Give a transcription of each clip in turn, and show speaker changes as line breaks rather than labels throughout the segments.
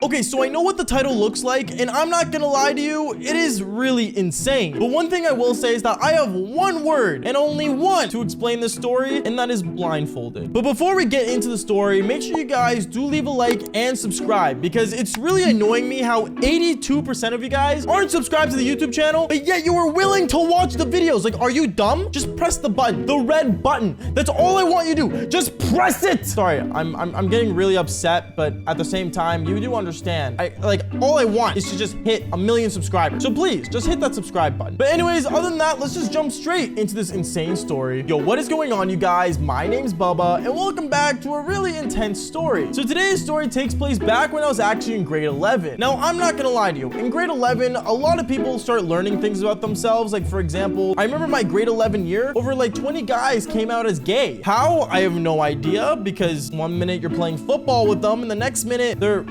Okay, so I know what the title looks like, and I'm not gonna lie to you, it is really insane. But one thing I will say is that I have one word, and only one, to explain this story, and that is blindfolded. But before we get into the story, make sure you guys do leave a like and subscribe, because it's really annoying me how 82% of you guys aren't subscribed to the YouTube channel, but yet you are willing to watch the videos. Like, are you dumb? Just press the button, the red button. That's all I want you to do. Just press it. Sorry, I'm getting really upset, but at the same time, you do understand. All I want is to just hit 1 million subscribers. So please, just hit that subscribe button. But anyways, other than that, let's just jump straight into this insane story. Yo, what is going on, you guys? My name's Bubba, and welcome back to a really intense story. So today's story takes place back when I was actually in grade 11. Now, I'm not gonna lie to you. In grade 11, a lot of people start learning things about themselves. Like, for example, I remember my grade 11 year, over like 20 guys came out as gay. How? I have no idea, because one minute you're playing football with them, and the next minute they're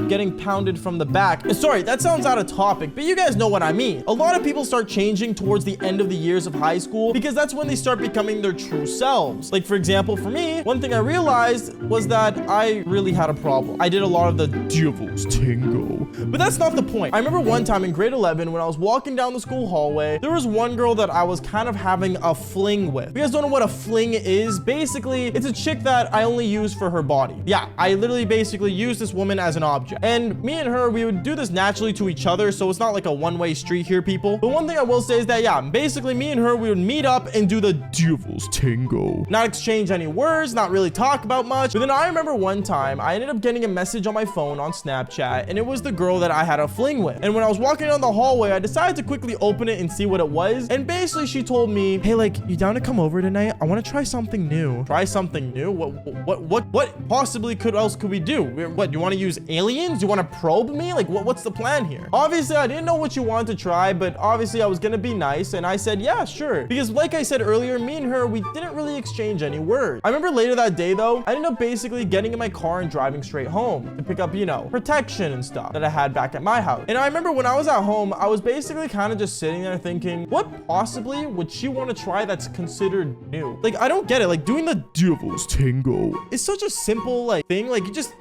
getting pounded from the back. Sorry, that sounds out of topic, but you guys know what I mean. A lot of people start changing towards the end of the years of high school because that's when they start becoming their true selves. Like, for example, for me, one thing I realized was that I really had a problem. I did a lot of the devil's tango, but that's not the point. I remember one time in grade 11 when I was walking down the school hallway, there was one girl that I was kind of having a fling with. If you guys don't know what a fling is, basically, it's a chick that I only use for her body. Yeah, I literally basically use this woman as an object. And me and her, we would do this naturally to each other, so it's not like a one-way street here, people. But one thing I will say is that, yeah, basically me and her, we would meet up and do the devil's tango. Not exchange any words, not really talk about much. But then I remember one time, I ended up getting a message on my phone on Snapchat, and it was the girl that I had a fling with. And when I was walking down the hallway, I decided to quickly open it and see what it was. And basically she told me, hey, like, you down to come over tonight? I want to try something new. Try something new? What possibly else could we do? What, you want to use aliens? Do you want to probe me? Like, what's the plan here? Obviously, I didn't know what you wanted to try, but obviously I was gonna be nice, and I said, yeah, sure. Because like I said earlier, me and her, we didn't really exchange any words. I remember later that day, though, I ended up basically getting in my car and driving straight home to pick up, you know, protection and stuff that I had back at my house. And I remember when I was at home, I was basically kind of just sitting there thinking, what possibly would she want to try that's considered new? Like, I don't get it. Like, doing the devil's tango is such a simple, like, thing. Like, you just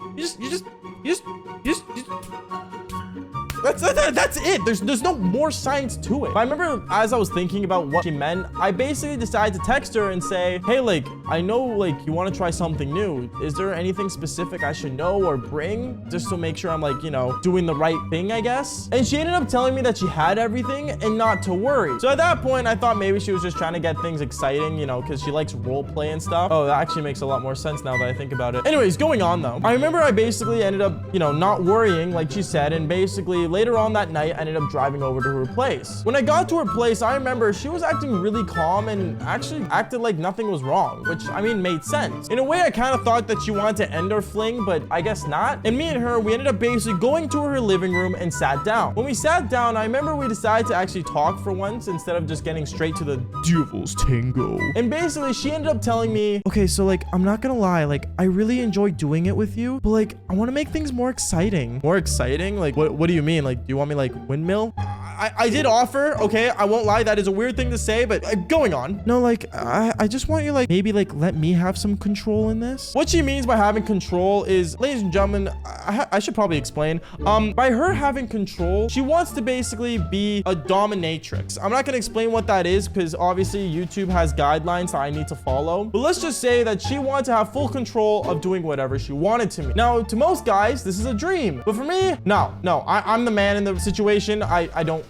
that's it. There's no more science to it. But I remember as I was thinking about what she meant, I basically decided to text her and say, hey, like, I know, like, you want to try something new. Is there anything specific I should know or bring just to make sure I'm, like, you know, doing the right thing, I guess? And she ended up telling me that she had everything and not to worry. So at that point, I thought maybe she was just trying to get things exciting, you know, because she likes role play and stuff. Oh, that actually makes a lot more sense now that I think about it. Anyways, going on though, I remember I basically ended up, you know, not worrying like she said, and basically later on that night, I ended up driving over to her place. When I got to her place, I remember she was acting really calm and actually acted like nothing was wrong, which, I mean, made sense. In a way, I kind of thought that she wanted to end our fling, but I guess not. And me and her, we ended up basically going to her living room and sat down. When we sat down, I remember we decided to actually talk for once instead of just getting straight to the devil's tango. And basically, she ended up telling me, okay, so like, I'm not gonna lie, like, I really enjoy doing it with you, but like, I want to make things more exciting. More exciting? Like, what do you mean? Like, do you want me like windmill? I did offer, okay, I won't lie, that is a weird thing to say, but going on. No, like, I just want you, like, maybe, like, let me have some control in this. What she means by having control is, ladies and gentlemen, I should probably explain. By her having control, she wants to basically be a dominatrix. I'm not gonna explain what that is, because obviously YouTube has guidelines that I need to follow. But let's just say that she wanted to have full control of doing whatever she wanted to me. Now, to most guys, this is a dream. But for me, no, I'm the man in the situation.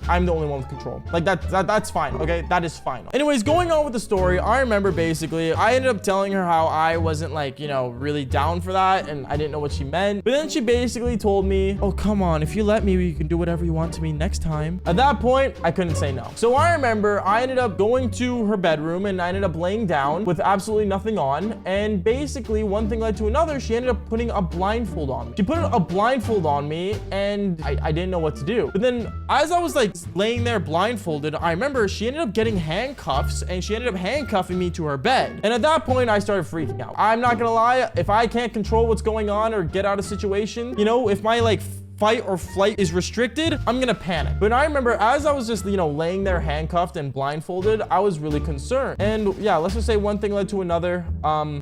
I'm the only one with control. Like that's fine, okay? That is fine. Anyways, going on with the story, I remember basically I ended up telling her how I wasn't like, you know, really down for that, and I didn't know what she meant. But then she basically told me, oh, come on, if you let me, you can do whatever you want to me next time. At that point, I couldn't say no. So I remember I ended up going to her bedroom and I ended up laying down with absolutely nothing on. And basically one thing led to another. She ended up putting a blindfold on me. She put a blindfold on me and I didn't know what to do. But then as I was like laying there blindfolded, I remember she ended up getting handcuffs and she ended up handcuffing me to her bed. And at that point, I started freaking out. I'm not gonna lie, if I can't control what's going on or get out of situation, you know, if my like fight or flight is restricted, I'm gonna panic. But I remember as I was just, you know, laying there handcuffed and blindfolded, I was really concerned. And yeah, let's just say one thing led to another.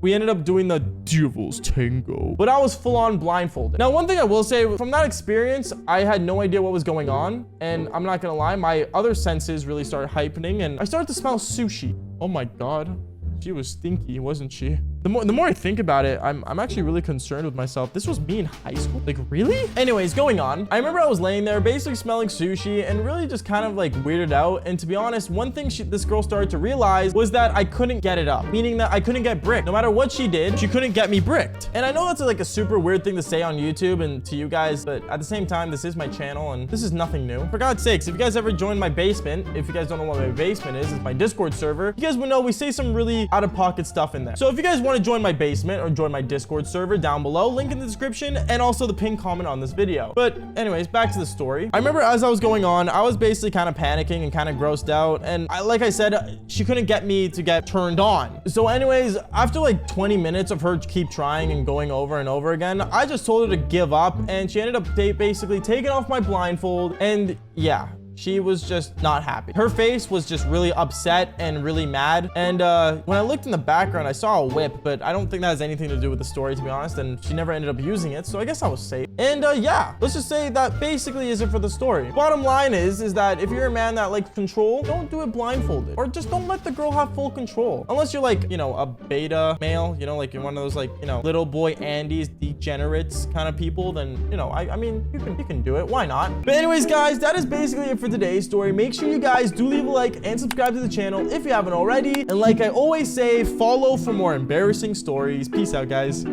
We ended up doing the devil's tango, but I was full on blindfolded. Now, one thing I will say from that experience, I had no idea what was going on. And I'm not gonna lie, my other senses really started heightening and I started to smell sushi. Oh my God. She was stinky, wasn't she? The more I think about it, I'm actually really concerned with myself. This was me in high school? Like, really? Anyways, going on. I remember I was laying there basically smelling sushi and really just kind of like weirded out. And to be honest, one thing this girl started to realize was that I couldn't get it up, meaning that I couldn't get bricked. No matter what she did, she couldn't get me bricked. And I know that's like a super weird thing to say on YouTube and to you guys, but at the same time, this is my channel and this is nothing new. For God's sakes, if you guys ever joined my basement, if you guys don't know what my basement is, it's my Discord server. You guys would know we say some really out-of-pocket stuff in there. So if you guys want to join my basement or join my Discord server down below, link in the description and also the pinned comment on this video. But anyways, back to the story. I remember as I was going on, I was basically kind of panicking and kind of grossed out. And like I said, she couldn't get me to get turned on. So anyways, after like 20 minutes of her keep trying and going over and over again, I just told her to give up and she ended up basically taking off my blindfold. And yeah, she was just not happy. Her face was just really upset and really mad. And when I looked in the background, I saw a whip, but I don't think that has anything to do with the story, to be honest. And she never ended up using it, so I guess I was safe. And yeah, let's just say that basically is it for the story. Bottom line is that if you're a man that likes control, don't do it blindfolded, or just don't let the girl have full control. Unless you're like, you know, a beta male, you know, like you're one of those like, you know, little boy Andy's degenerates kind of people, then, you know, I mean, you can do it. Why not? But anyways, guys, that is basically it for today's story. Make sure you guys do leave a like and subscribe to the channel if you haven't already. And like I always say, follow for more embarrassing stories. Peace out, guys.